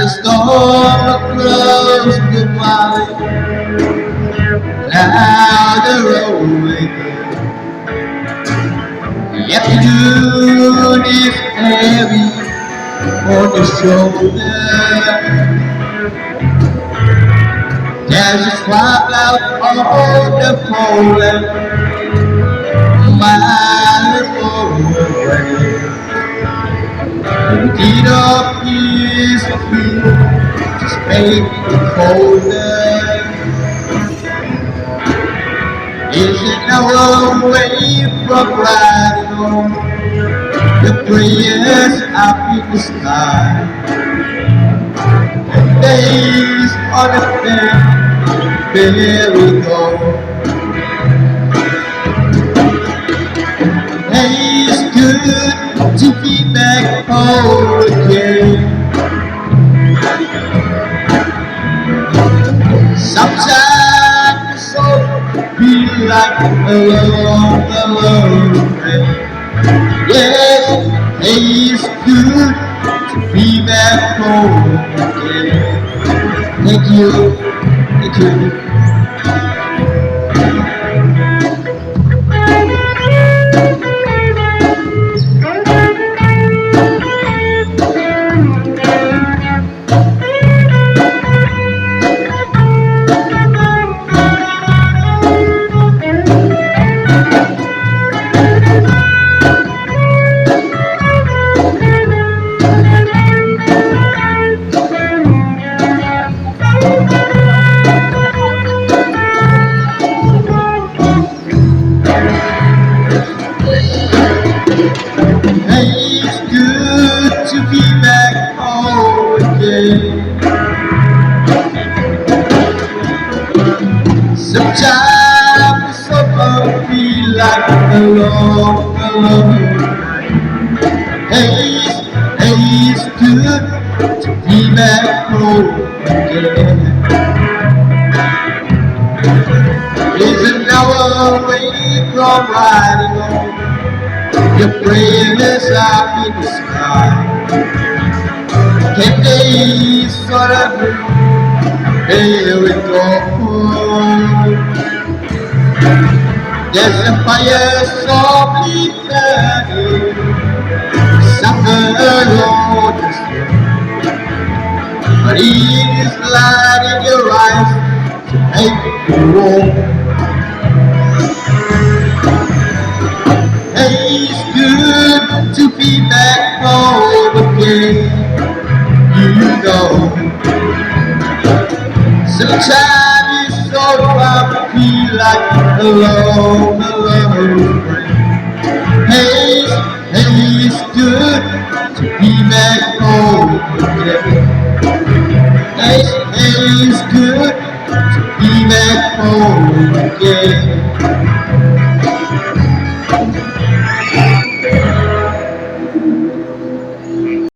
the storm across the valley, cloud the roadway. The afternoon is heavy on your shoulder. There's a spark out on the fallen miles away. The beat of his feet just make it colder. Is it our way from riding on the prayers up in the sky? And days on the fair, there we go. Hey, it's good to be back home again. Sometimes the soul feel like alone rain. Yes, hey, it's good to be back home again. Thank you, thank you. It's good to be back home again. Sometimes the summer feel like alone. Hey, it's good to be back home again. It's an hour away from riding on your bravest up in the sky. Can days sort of here we go. There's a fire softly burning, summer on the street. But it is light in your eyes to make you walk. It's good to be back home again, you know. Sometimes it's so hard to feel like alone. Hey, it's good to be back home again. Hey, it's good to be back home again.